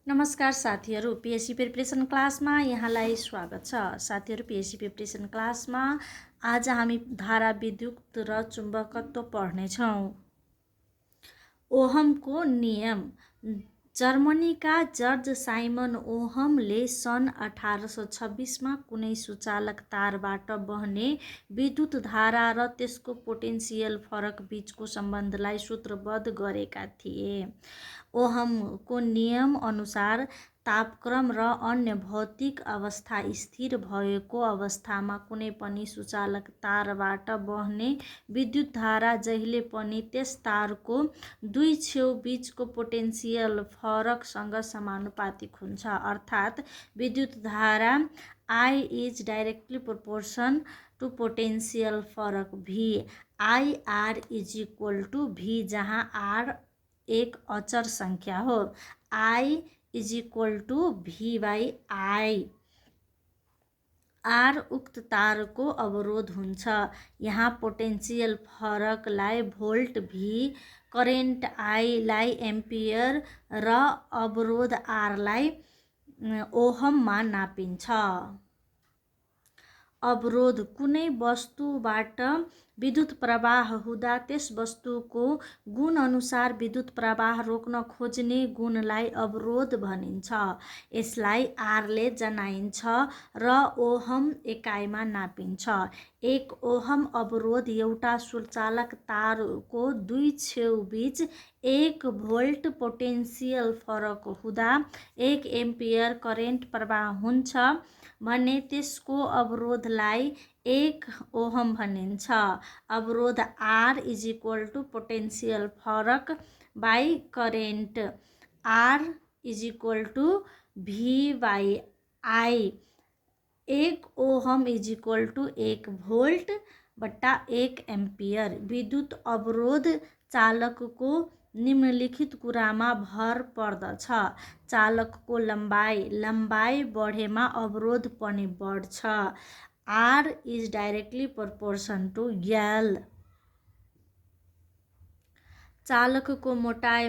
नमस्कार साथीहरू, PSC preparation क्लासमा यहाँलाई स्वागत छ। साथीहरू, पीएससी प्रिपरेसन क्लासमा आज हामी धारा विद्युत र चुम्बकत्व पढ्नेछौँ। ओहमको नियम। जर्मनीका जर्ज साइमन ओहमले सन् 1826मा कुनै सुचालक तारबाट बहने विद्युत धारा र त्यसको पोटेन्सियल फरक बीचको सम्बन्धलाई सूत्रबद्ध गरेका थिए। ओहमको नियम अनुसार तापक्रम र अन्य भौतिक अवस्था स्थिर भएको अवस्थामा कुनै पनि सुचालक तारबाट बहने विद्युत धारा जहिले पनि त्यस तारको दुई छेउ बीचको पोटेन्सियल फरकसँग समानुपातिक हुन्छ। अर्थात् विद्युत धारा I is directly proportion to potential फरक V। IR is equal to V, जहाँ R एक अचर संख्या हो। I is equal to V by I। R उक्त तारको अवरोध हुन्छ। यहाँ पोटेन्सियल फरकलाई भोल्ट V, करेन्ट I लाई एम्पियर र अवरोध R लाई ओहममा नापिन्छ। अवरोध। कुनै वस्तुबाट विद्युत प्रवाह हुँदा त्यस वस्तुको गुण अनुसार विद्युत प्रवाह रोक्न खोज्ने गुणलाई अवरोध भनिन्छ। यसलाई R ले जनाइन्छ र ओहम एकाइमा नापिन्छ। एक ओहम अवरोध एउटा सुचालक तारको दुई छेउ बीच 1 भोल्ट पोटेन्सियल फरक हुँदा 1 एम्पियर करेन्ट प्रवाह हुन्छ भने त्यसको अवरोधलाई 1 ओहम भनिन्छ। अवरोध R is equal to potential फरक by current. R is equal to V by I। 1 ohm is equal to 1 volt बट्टा 1 एम्पियर। विद्युत अवरोध चालकको निम्नलिखित कुरामा भर पर्दछ। चालकको लम्बाइ बढेमा अवरोध पनि बढ्छ। R is directly proportion to L। चालकको मोटाइ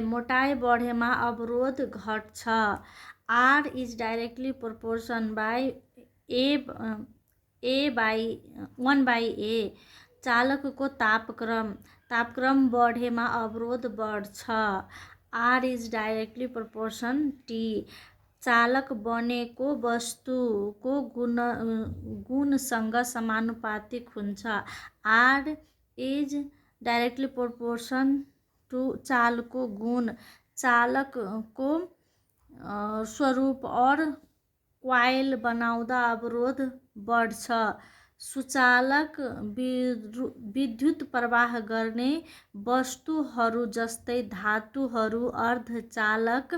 बढेमा अवरोध घट्छ। R is directly proportion by A by 1 by A। चालकको तापक्रम बढेमा अवरोध बढ्छ। R is directly proportion T। चालक बनेको वस्तुको गुणसँग समानुपातिक हुन्छ। R is directly proportion to चालको गुण। चालकको स्वरूप और क्वाइल बनाउँदा अवरोध बढ्छ। सुचालक विद्युत प्रवाह गर्ने वस्तुहरू जस्तै धातुहरू, अर्धचालक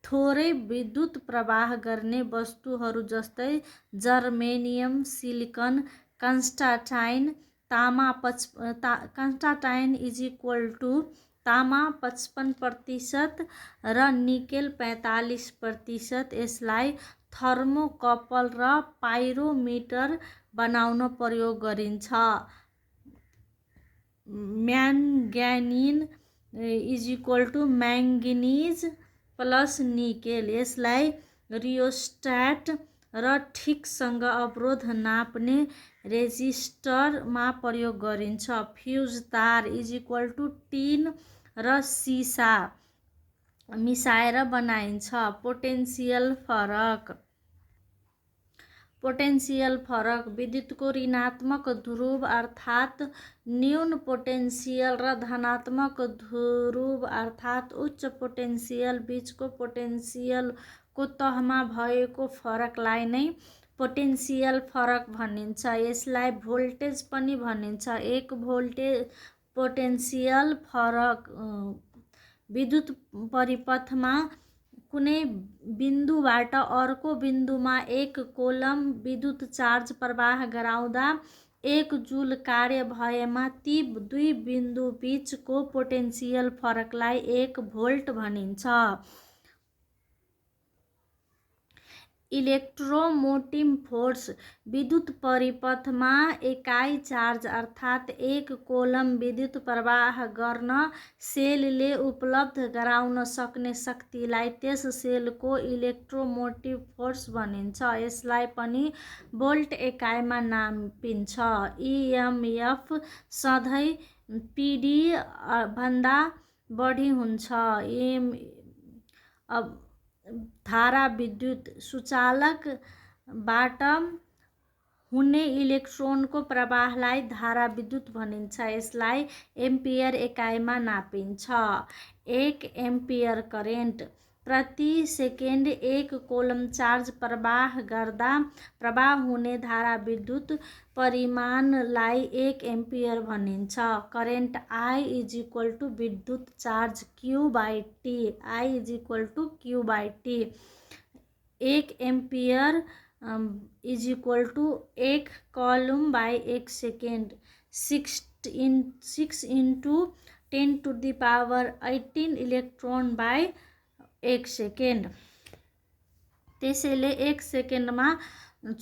थोरै विद्युत प्रवाह गर्ने वस्तुहरू जस्तै germanium, silicon, constantan, constantan is equal to तामा 55% र निकेल 45%। यसलाई थर्मोकपल र पाइरोमिटर बनाउन प्रयोग गरिन्छ। Manganin is equal to manganese plus nickel. यसलाई रियोस्ट्याट र ठिकसँग अवरोध नाप्ने रेजिस्टरमा प्रयोग गरिन्छ। फ्युज तार इज इक्वल टु टिन र सिसा मिसाएर बनाइन्छ। पोटेन्सियल फरक। विद्युतको ऋणात्मक ध्रुव अर्थात् न्यून पोटेन्सियल र धनात्मक ध्रुव अर्थात् उच्च पोटेन्सियल बीचको पोटेन्सियलको तहमा भएको फरकलाई नै पोटेन्सियल फरक भनिन्छ। यसलाई भोल्टेज पनि भनिन्छ। एक पोटेन्सियल फरक विद्युत परिपथमा कुनै बिन्दुबाट अर्को बिन्दुमा 1 कोलम विद्युत चार्ज प्रवाह गराउँदा 1 जुल कार्य भएमा ती दुई बिन्दु बीचको पोटेन्सियल फरकलाई 1 भोल्ट भनिन्छ। इलेक्ट्रोमोटिभ फोर्स विद्युत परिपथमा एकाइ चार्ज अर्थात् एक कोलम विद्युत प्रवाह गर्न सेलले उपलब्ध गराउन सक्ने शक्तिलाई त्यस सेलको इलेक्ट्रोमोटिभ फोर्स भनिन्छ। यसलाई पनि भोल्ट एकाइमा नापिन्छ। इएमएफ सधैँ पिडी भन्दा बढी हुन्छ। धारा विद्युत सुचालकबाट हुने इलेक्ट्रोनको प्रवाहलाई धारा विद्युत भनिन्छ। यसलाई एम्पियर एकाइमा नापिन्छ। 1 एम्पियर करेन्ट प्रति सेकेन्ड एक कोलम चार्ज प्रवाह गर्दा प्रवाह हुने धारा विद्युत परिमाणलाई 1 एम्पियर भनिन्छ। करेन्ट I = विद्युत charge Q/T। I = Q/T। 1 ampere = 1 कूलम/1 सेकेन्ड। 6 × 10⁻18 इलेक्ट्रोन/1 सेकेन्ड। त्यसैले 1 सेकेन्डमा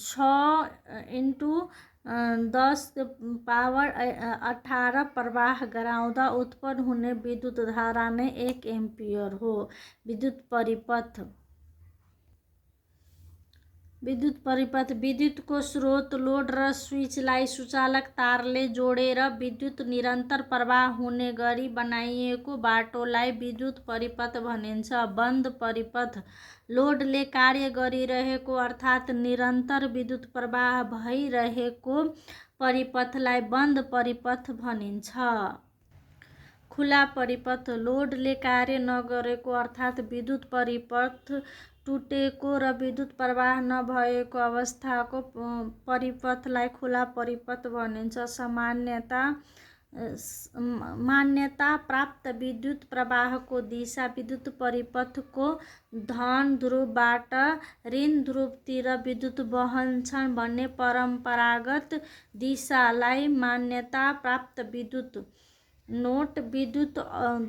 6 × 10⁻18 प्रवाह गराउँदा उत्पन्न हुने विद्युत धारा नै 1 एम्पियर हो। विद्युत परिपथ विद्युतको स्रोत, लोड र स्विचलाई सुचालक तारले जोडेर विद्युत निरन्तर प्रवाह हुने गरी बनाइएको बाटोलाई विद्युत परिपथ भनिन्छ। बन्द परिपथ लोडले कार्य गरिरहेको अर्थात् निरन्तर विद्युत प्रवाह भइरहेको परिपथलाई बन्द परिपथ भनिन्छ। खुला परिपथ लोडले कार्य नगरेको अर्थात् विद्युत परिपथ टुटेको र विद्युत प्रवाह नभएको अवस्थाको परिपथलाई खुला परिपथ भनिन्छ। मान्यता प्राप्त विद्युत प्रवाहको दिशा विद्युत परिपथको धन ध्रुवबाट ऋण ध्रुवतिर विद्युत बहन्छन् भन्ने परम्परागत दिशालाई मान्यता प्राप्त विद्युत नोट। विद्युत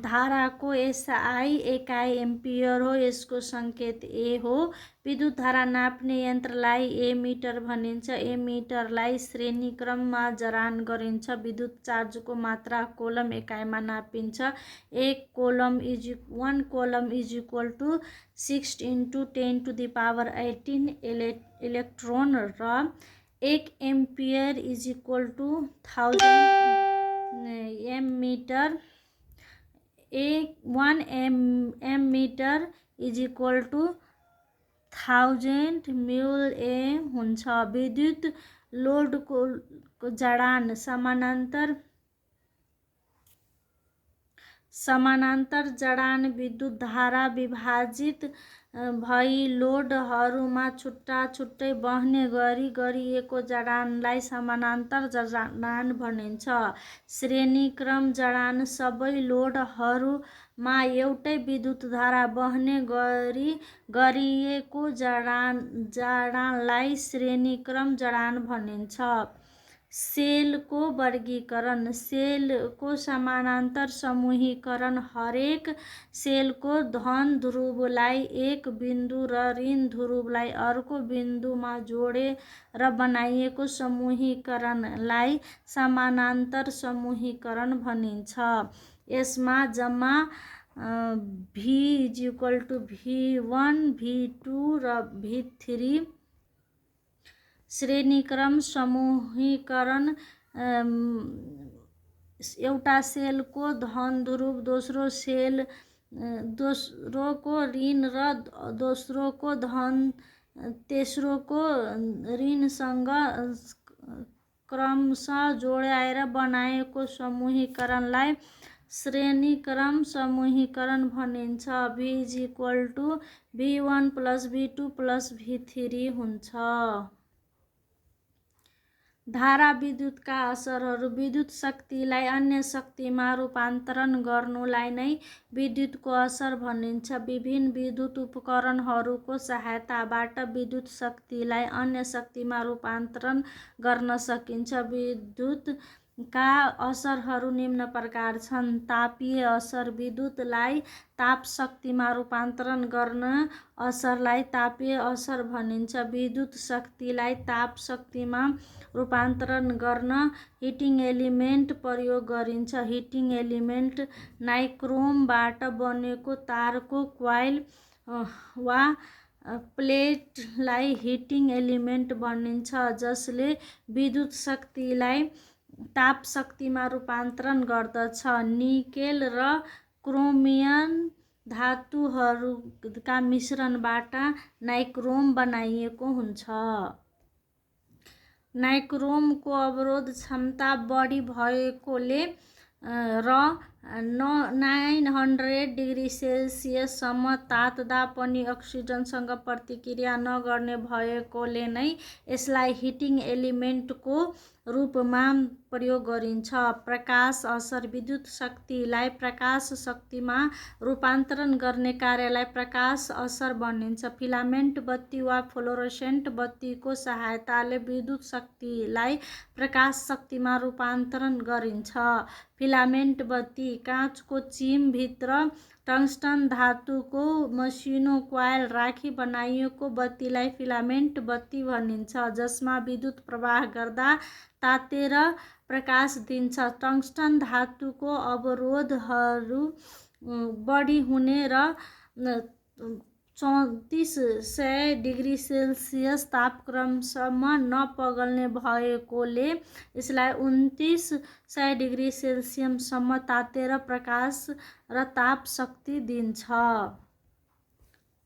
धाराको एसआई एकाइ एम्पियर हो। यसको सङ्केत ए हो। विद्युत धारा नाप्ने यन्त्रलाई एमिटर भनिन्छ। एमिटरलाई श्रेणीक्रममा जडान गरिन्छ। विद्युत चार्जको मात्रा कोलम एकाइमा नापिन्छ। 1 कोलम = 6 × 10⁻18 इलेक्ट्रोन र 1 एम्पियर = 1000 एम्मिटर। 1 एम्मिटर = 1000 म्युए हुन्छ। विद्युत लोडको जडान समानान्तर जडान विद्युत धारा विभाजित भई लोडहरूमा छुट्टा छुट्टै बहने गरी गरिएको जडानलाई समानान्तर जडान भनिन्छ। श्रेणीक्रम जडान सबै लोडहरूमा एउटै विद्युत धारा बहने गरी गरिएको जडानलाई श्रेणीक्रम जडान भनिन्छ। सेलको वर्गीकरण सेलको समानान्तर समूहीकरण हरेक सेलको धन ध्रुवलाई एक बिन्दु र ऋण ध्रुवलाई अर्को बिन्दुमा जोडेर बनाइएको समूहीकरणलाई समानान्तर समूहीकरण भनिन्छ। यसमा जम्मा V = V1 V2 र V3 श्रेणीक्रम समूहीकरण एउटा सेलको धन ध्रुव दोस्रोको ऋण र दोस्रोको धन तेस्रोको ऋणसँग क्रमशः जोडाएर बनाएको समूहीकरणलाई श्रेणीक्रम समूहीकरण भनिन्छ। V = V1 + V2 + V3 हुन्छ। धारा विद्युतका असरहरू विद्युत शक्तिलाई अन्य शक्तिमा रूपान्तरण गर्नुलाई नै विद्युतको असर भनिन्छ। विभिन्न विद्युत उपकरणहरूको सहायताबाट विद्युत शक्तिलाई अन्य शक्तिमा रूपान्तरण गर्न सकिन्छ। विद्युत का असरहरू निम्न प्रकार छन्। तापीय असर, विद्युतलाई ताप शक्तिमा रूपान्तरण गर्न असरलाई तापीय असर भनिन्छ। विद्युत शक्तिलाई ताप शक्तिमा रूपान्तरण गर्न हिटिङ एलिमेन्ट प्रयोग गरिन्छ। हिटिङ एलिमेन्ट नाइक्रोमबाट बनेको तारको क्वाइल वा प्लेटलाई हिटिङ एलिमेन्ट भनिन्छ, जसले विद्युत शक्तिलाई ताप शक्तिमा रूपान्तरण गर्दछ। निकेल र क्रोमियम धातुहरूका मिश्रणबाट नाइक्रोम बनाइएको हुन्छ। नाइक्रोमको अवरोध क्षमता बढी भएकोले र 900 डिग्री सेल्सियससम्म तात्दा पनि अक्सिजनसँग प्रतिक्रिया नगर्ने भएकोले नै यसलाई हिटिङ एलिमेन्टको रूपमा प्रयोग गरिन्छ। प्रकाश असर, विद्युत शक्तिलाई प्रकाश शक्तिमा रूपान्तरण गर्ने कार्यलाई प्रकाश असर भनिन्छ। फिलामेन्ट बत्ती वा फ्लोरोसेन्ट बत्तीको सहायताले विद्युत शक्तिलाई प्रकाश शक्तिमा रूपान्तरण गरिन्छ। फिलामेन्ट बत्ती, काँचको चिमभित्र टङ्स्टन धातुको मसिनो क्वाइल राखी बनाइएको बत्तीलाई फिलामेन्ट बत्ती भनिन्छ, जसमा विद्युत प्रवाह गर्दा तातेर प्रकाश दिन्छ। टङ्स्टन धातुको अवरोधहरू बढी हुने र 3400 डिग्री सेल्सियस तापक्रमसम्म नपग्ने भएकोले यसलाई 2900 डिग्री सेल्सियससम्म तातेर प्रकाश र ताप शक्ति दिन्छ।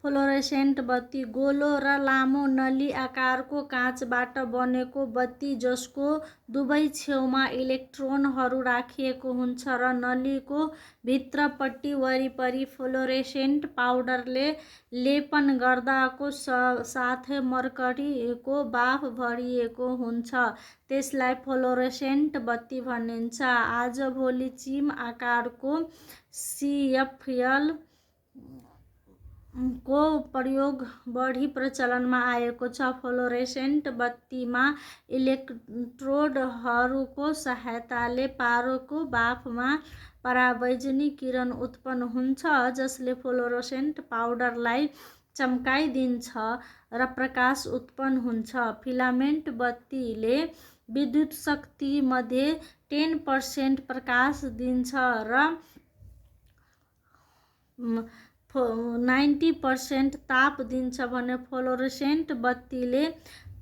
फ्लोरोसेन्ट बत्ती, गोलो र लामो नली आकारको काँचबाट बनेको बत्ती जसको दुवै छेउमा इलेक्ट्रोनहरू राखिएको हुन्छ र नलीको भित्रपट्टि वरिपरि फ्लोरोसेन्ट पाउडरले लेपन गर्दाको साथै मर्करीको बाफ भरिएको हुन्छ, त्यसलाई फ्लोरोसेन्ट बत्ती भनिन्छ। आजभोलि चिम आकारको CFL को प्रयोग बढी प्रचलनमा आएको छ। फ्लोरोसेन्ट बत्तीमा इलेक्ट्रोडहरूको सहायताले पारोको बाफमा परावैजनी किरण उत्पन्न हुन्छ, जसले फ्लोरोसेन्ट पाउडरलाई चम्काइदिन्छ र प्रकाश उत्पन्न हुन्छ। फिलामेन्ट बत्तीले विद्युत शक्तिमध्ये 10% प्रकाश दिन्छ र 90% ताप दिन्छ भने फ्लोरोसेन्ट बत्तीले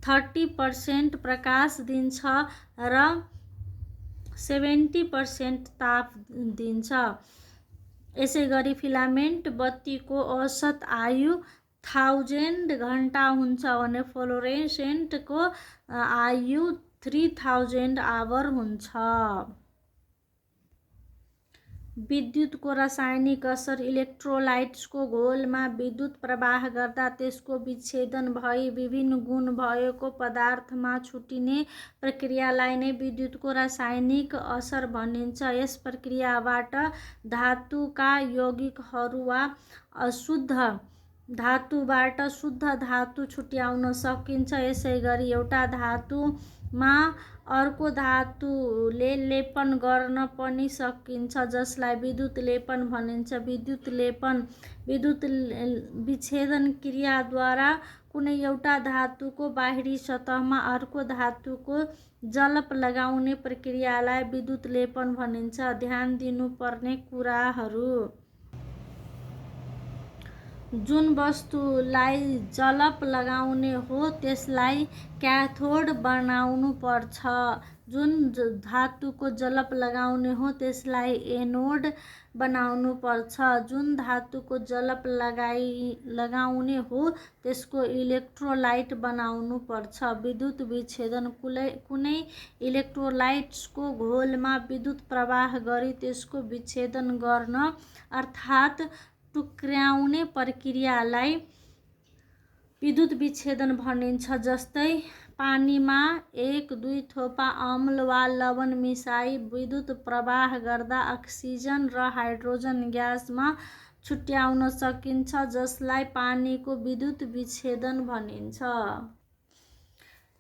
30% प्रकाश दिन्छ र 70% ताप दिन्छ। यसैगरी फिलामेन्ट बत्तीको औसत आयु 1000 घण्टा हुन्छ भने फ्लोरोसेन्टको आयु 3000 आवर हुन्छ। विद्युतको रासायनिक असर, इलेक्ट्रोलाइट्सको घोलमा विद्युत प्रवाह गर्दा त्यसको विच्छेदन भई विभिन्न गुण भएको पदार्थमा छुटिने प्रक्रियालाई नै विद्युतको रासायनिक असर भनिन्छ। यस प्रक्रियाबाट धातुका यौगिकहरू वा अशुद्ध धातुबाट शुद्ध धातु छुट्याउन सकिन्छ। यसैगरी एउटा धातुमा अर्को धातुले लेपन गर्न पनि सकिन्छ, जसलाई विद्युत लेपन भनिन्छ। विद्युत लेपन विद्युत विच्छेदन क्रियाद्वारा कुनै एउटा धातुको बाहिरी सतहमा अर्को धातुको जलप लगाउने प्रक्रियालाई विद्युत लेपन भनिन्छ। ध्यान दिनुपर्ने कुराहरू: जुन वस्तुलाई जलप लगाउने हो त्यसलाई क्याथोड बनाउनु पर्छ। जुन धातुको जलप लगाउने हो त्यसलाई एनोड बनाउनु पर्छ। जुन धातुको जलप लगाउने हो त्यसको इलेक्ट्रोलाइट बनाउनु पर्छ। विद्युत विच्छेदन कुनै इलेक्ट्रोलाइट्सको घोलमा विद्युत प्रवाह गरी त्यसको विच्छेदन गर्न अर्थात् टुक्र्याउने प्रक्रियालाई विद्युत विच्छेदन भनिन्छ। जस्तै पानीमा 1-2 थोपा अम्ल वा लवण मिसाई विद्युत प्रवाह गर्दा अक्सिजन र हाइड्रोजन ग्यासमा छुट्याउन सकिन्छ, जसलाई पानीको विद्युत विच्छेदन भनिन्छ।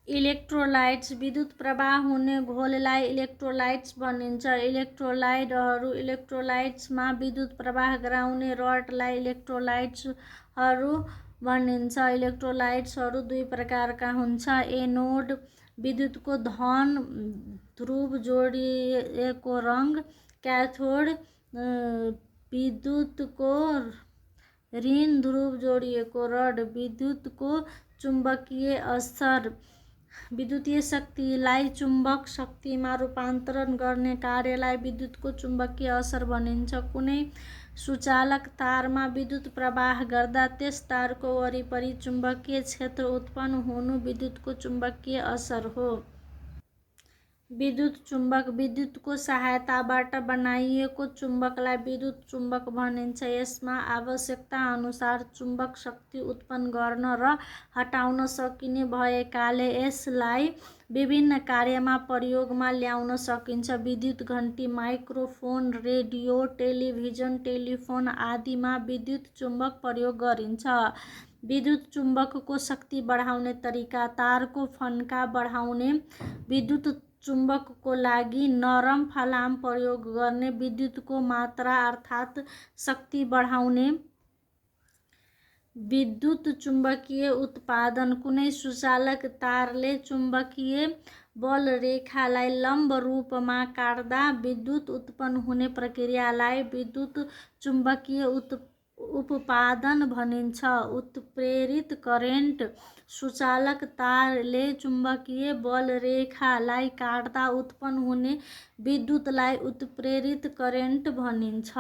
इलेक्ट्रोलाइट्स विद्युत प्रवाह हुने घोललाई इलेक्ट्रोलाइट्स भनिन्छ। इलेक्ट्रोलाइट्समा विद्युत प्रवाह गराउने रडलाई इलेक्ट्रोलाइट्सहरू भनिन्छ। इलेक्ट्रोलाइट्सहरू दुई प्रकारका हुन्छ। एनोड विद्युतको धन ध्रुव जोडिएको रङ, क्याथोड विद्युतको ऋण ध्रुव जोडिएको रड। विद्युतको चुम्बकीय असर विद्युतीय शक्तिलाई चुम्बक शक्तिमा रूपान्तरण गर्ने कार्यलाई विद्युतको चुम्बकीय असर भनिन्छ। कुनै सुचालक तारमा विद्युत प्रवाह गर्दा त्यस तारको वरिपरि चुम्बकीय क्षेत्र उत्पन्न हुनु विद्युतको चुम्बकीय असर हो। विद्युत चुम्बक विद्युतको सहायताबाट बनाइएको चुम्बकलाई विद्युत चुम्बक भनिन्छ। यसमा आवश्यकता अनुसार चुम्बक शक्ति उत्पन्न गर्न र हटाउन सकिने भएकाले यसलाई विभिन्न कार्यमा प्रयोगमा ल्याउन सकिन्छ। विद्युत घण्टी, माइक्रोफोन, रेडियो, टेलिभिजन, टेलिफोन आदिमा विद्युत चुम्बक प्रयोग गरिन्छ। विद्युत चुम्बकको शक्ति बढाउने तरिका। तारको फन्का बढाउने विद्युत चुम्बकको लागि नरम फलाम प्रयोग गर्ने। विद्युतको मात्रा अर्थात् शक्ति बढाउने। विद्युत चुम्बकीय उत्पादन। कुनै सुचालक तारले चुम्बकीय बल रेखालाई लम्ब रूपमा काट्दा विद्युत उत्पन्न हुने प्रक्रियालाई विद्युत चुम्बकीय उत्पादन भनिन्छ। उत्प्रेरित करेन्ट। सुचालक तारले चुम्बकीय बल रेखालाई काट्दा उत्पन्न हुने विद्युतलाई उत्प्रेरित करेन्ट भनिन्छ।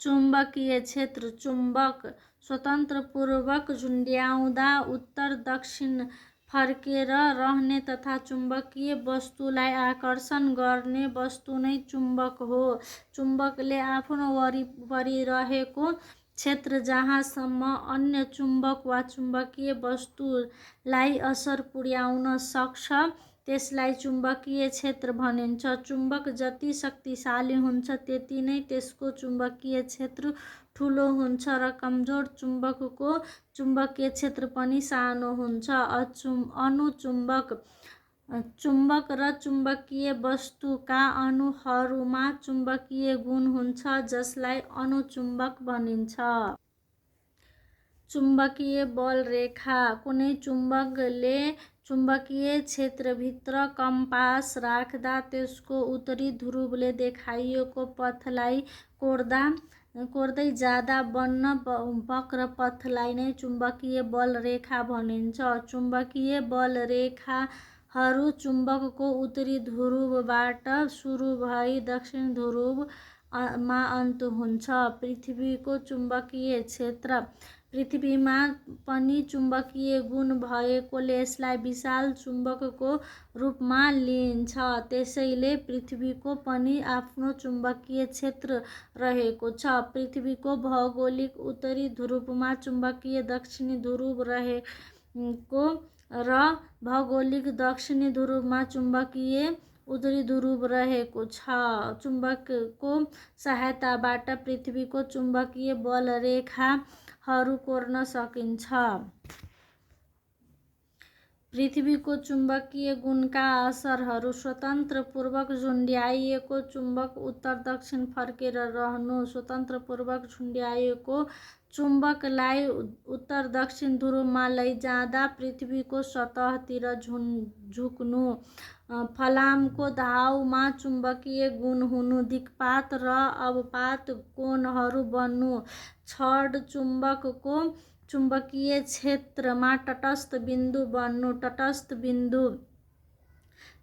चुम्बकीय क्षेत्र। चुम्बक स्वतन्त्रपूर्वक झुन्ड्याउँदा उत्तर दक्षिण फर्केर रहने तथा चुम्बकीय वस्तुलाई आकर्षण गर्ने वस्तु नै चुम्बक हो। चुम्बकले आफ्नो वरिपरि रहेको क्षेत्र जहाँसम्म अन्य चुम्बक वा चुम्बकीय वस्तुलाई असर पुर्याउन सक्छ त्यसलाई चुम्बकीय क्षेत्र भनिन्छ। चुम्बक जति शक्तिशाली हुन्छ त्यति नै त्यसको चुम्बकीय क्षेत्र ठुलो हुन्छ र कमजोर चुम्बकको चुम्बकीय क्षेत्र पनि सानो हुन्छ। अणुचुम्बक। चुम्बक र चुम्बकीय वस्तुका अणुहरूमा चुम्बकीय गुण हुन्छ जसलाई अणुचुम्बक भनिन्छ। चुम्बकीय बल रेखा। कुनै चुम्बकले चुम्बकीय क्षेत्रभित्र कम्पास राख्दा त्यसको उत्तरी ध्रुवले देखाइएको पथलाई कोर्दै जाँदा बन्न वक्र पथलाई नै चुम्बकीय बल रेखा भनिन्छ। चुम्बकीय बल रेखाहरू चुम्बकको उत्तरी ध्रुवबाट सुरु भई दक्षिण ध्रुवमा अन्त हुन्छ। पृथ्वीको चुम्बकीय क्षेत्र। पृथ्वीमा पनि चुम्बकीय गुण भएकोले यसलाई विशाल चुम्बकको रूपमा लिइन्छ। त्यसैले पृथ्वीको पनि आफ्नो चुम्बकीय क्षेत्र रहेको छ। पृथ्वीको भौगोलिक उत्तरी ध्रुवमा चुम्बकीय दक्षिणी ध्रुव रहेको र भौगोलिक दक्षिणी ध्रुवमा चुम्बकीय उत्तरी ध्रुव रहेको छ। चुम्बकको सहायताबाट पृथ्वीको चुम्बकीय बल रेखाहरू कोर्न सकिन्छ। पृथ्वीको चुम्बकीय गुणका असरहरू। स्वतन्त्रपूर्वक झुन्ड्याइएको चुम्बक उत्तर दक्षिण फर्केर रहनु। स्वतन्त्रपूर्वक झुन्ड्याइएको चुम्बकलाई उत्तर दक्षिण ध्रुवमा लैजाँदा पृथ्वीको सतहतिर झुक्नु। फलामको घाउमा चुम्बकीय गुण हुनु। दिक्पात र अवपात कोणहरू बन्नु। छड चुम्बकको चुम्बकीय क्षेत्रमा तटस्थ बिन्दु बन्नु। तटस्थ बिन्दु।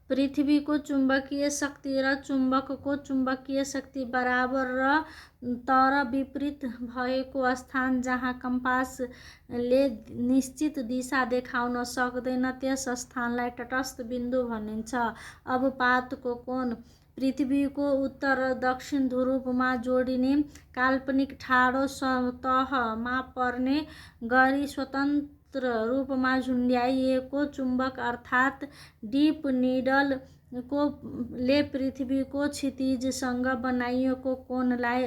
पृथ्वीको चुम्बकीय शक्ति र चुम्बकको चुम्बकीय शक्ति बराबर तर विपरीत भएको स्थान जहाँ कम्पासले निश्चित दिशा देखाउन सक्दैन त्यस स्थानलाई तटस्थ बिन्दु भनिन्छ। अवपातको कोण। पृथ्वीको उत्तर र दक्षिण ध्रुवमा जोडिने काल्पनिक ठाडो सतहमा पर्ने गरी स्वतन्त्र रूपमा झुन्ड्याइएको चुम्बक अर्थात् डिप निडलले पृथ्वीको क्षितिजसँग बनाइएको कोणलाई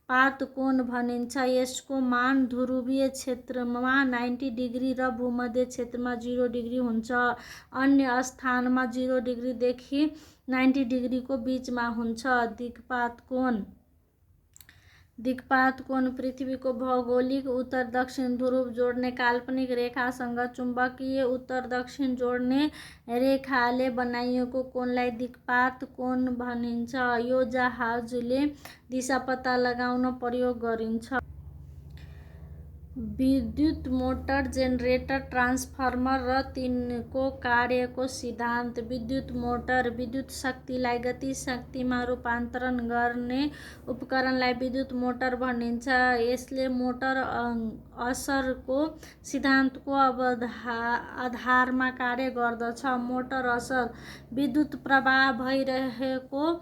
पात कोण भनिन्छ। यसको मान ध्रुवीय क्षेत्रमा 90 डिग्री र भूमध्य क्षेत्रमा 0 डिग्री हुन्छ। अन्य स्थानमा 0 डिग्रीदेखि 90 डिग्रीको बीचमा हुन्छ। दिक्पात कोण पृथ्वीको भौगोलिक उत्तर दक्षिण ध्रुव जोड्ने काल्पनिक रेखासँग चुम्बकीय उत्तर दक्षिण जोड्ने रेखाले बनाइएको कोणलाई दिक्पात कोण भनिन्छ। यो जहाजले दिशा पत्ता लगाउन प्रयोग गरिन्छ। विद्युत मोटर, जेनरेटर, ट्रान्सफर्मर र तिनको कार्यको सिद्धान्त। विद्युत मोटर विद्युत शक्तिलाई गति शक्तिमा रूपान्तरण गर्ने उपकरणलाई विद्युत मोटर भनिन्छ। यसले मोटर असरको सिद्धान्तको आधारमा कार्य गर्दछ। मोटर असर विद्युत प्रवाह भइरहेको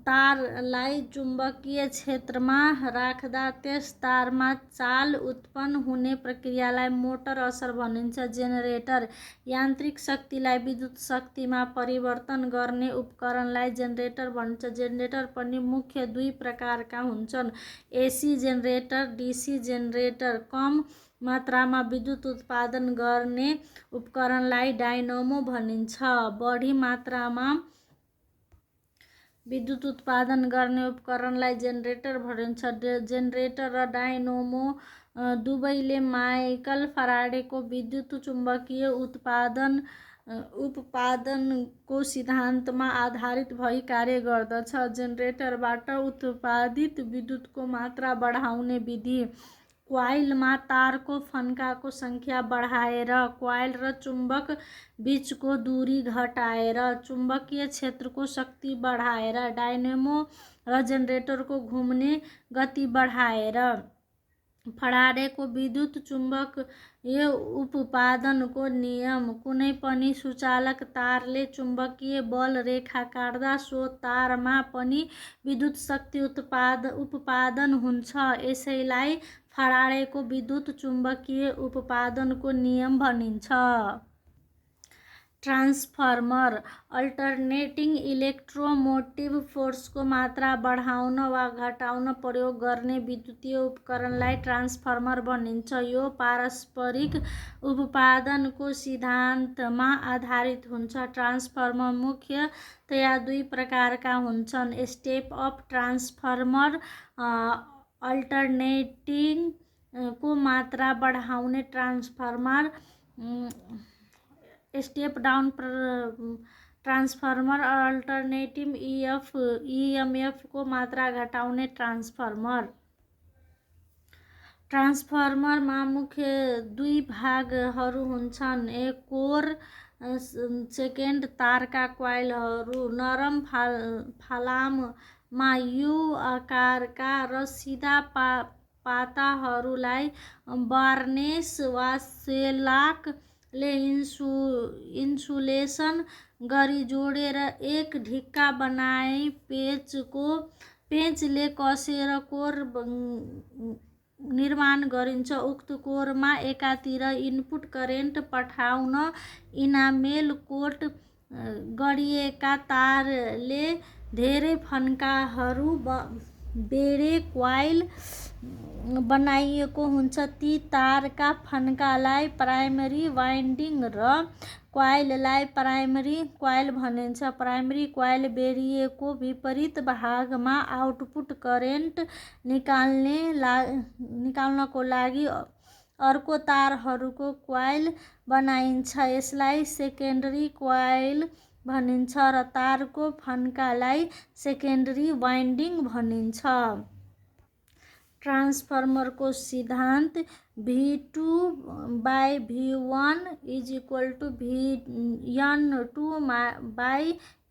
तारलाई चुम्बकीय क्षेत्रमा राख्दा त्यस तारमा चाल उत्पन्न हुने प्रक्रियालाई मोटर असर भनिन्छ। जेनरेटर यान्त्रिक शक्तिलाई विद्युत शक्तिमा परिवर्तन गर्ने उपकरणलाई जेनरेटर भनिन्छ। जेनरेटर पनि मुख्य दुई प्रकारका हुन्छन्, एसी जेनरेटर, डीसी जेनरेटर। कम मात्रामा विद्युत उत्पादन गर्ने उपकरणलाई डाइनामो भनिन्छ। बढी मात्रामा विद्युत उत्पादन गर्ने उपकरणलाई जेनरेटर भनिन्छ। जेनरेटर र डाइनामो दुवैले माइकल फ्याराडेको विद्युत चुम्बकीय उत्पादनको सिद्धान्तमा आधारित भई कार्य गर्दछ। जेनरेटरबाट उत्पादित विद्युतको मात्रा बढाउने विधि। क्वाइलमा तारको फन्काको सङ्ख्या बढाएर, क्वाइल र चुम्बक बीचको दूरी घटाएर, चुम्बकीय क्षेत्रको शक्ति बढाएर, डाइनामो र जेनरेटरको घुम्ने गति बढाएर। फ्याराडेको विद्युत चुम्बकीय उत्पादनको नियम। कुनै पनि सुचालक तारले चुम्बकीय बल रेखा काट्दा सो तारमा पनि विद्युत शक्ति उत्पादन हुन्छ। यसैलाई फ्याराडेको विद्युत चुम्बकीय उत्पादनको नियम भनिन्छ। ट्रान्सफर्मर अल्टरनेटिङ इलेक्ट्रोमोटिभ फोर्सको मात्रा बढाउन वा घटाउन प्रयोग गर्ने विद्युतीय उपकरणलाई ट्रान्सफर्मर भनिन्छ। यो पारस्परिक उत्पादनको सिद्धान्तमा आधारित हुन्छ। ट्रान्सफर्मर मुख्यतया दुई प्रकारका हुन्छन्, स्टेप अप ट्रान्सफर्मर, अल्टरनेटिङको मात्रा बढाउने transformer, step down transformer, alternating इएमएफको मात्रा घटाउने ट्रान्सफर्मर। ट्रान्सफर्मरमा मुख्य दुई भागहरू हुन्छन्, कोर, सेकेन्ड तारका क्वाइलहरू। नरम फलाममा यु आकारका र सिधा पाताहरूलाई वार्नेस वा सेलाकले इन्सुलेसन गरी जोडेर एक ढिक्का बनाई पेचले कसेर कोर निर्माण गरिन्छ। उक्त कोरमा एकातिर इनपुट करेन्ट पठाउन इनामेल कोट गरिएका तारले धेरै फन्काहरू बेडे क्वाइल बनाइएको हुन्छ। ती तारका फन्कालाई प्राइमरी वाइन्डिङ र क्वाइललाई प्राइमरी क्वाइल भनिन्छ। प्राइमरी क्वाइल बेडिएको विपरीत भागमा आउटपुट करेन्ट निकाल्नको लागि अर्को तारहरूको क्वाइल बनाइन्छ। यसलाई सेकेन्डरी क्वाइल भनिन्छ र तारको फन्कालाई सेकेन्डरी वाइन्डिङ भनिन्छ। ट्रान्सफर्मरको सिद्धान्त V2/V1 =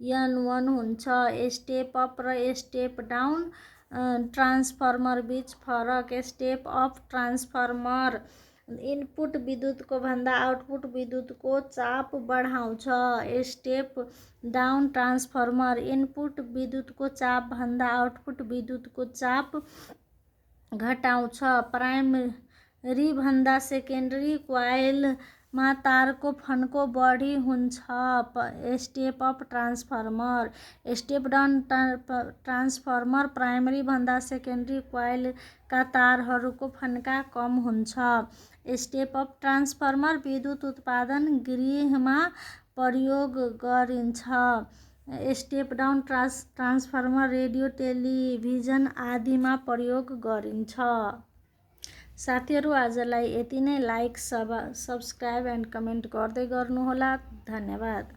N2/N1 हुन्छ। स्टेप अप र स्टेप डाउन ट्रान्सफर्मर बीच फरक। स्टेप अप ट्रान्सफर्मर इनपुट विद्युतको भन्दा आउटपुट विद्युतको चाप बढाउँछ। स्टेप डाउन ट्रान्सफर्मर इनपुट विद्युतको चाप भन्दा आउटपुट विद्युतको चाप घटाउँछ। प्राइमरी भन्दा सेकेन्डरी क्वाइल मा तारको फन्को बढी हुन्छ। Step up transformer. Step down transformer primary भन्दा सेकेन्डरी कोइलका तारहरूको फन्का कम हुन्छ। स्टेप अप ट्रान्सफर्मर विद्युत उत्पादन गृहमा प्रयोग गरिन्छ। Step down transformer radio, television आदिमा प्रयोग गरिन्छ। साथीहरू, आजलाई यति नै। लाइक, सब्सक्राइब एन्ड कमेन्ट गर्दै गर्नुहोला। धन्यवाद।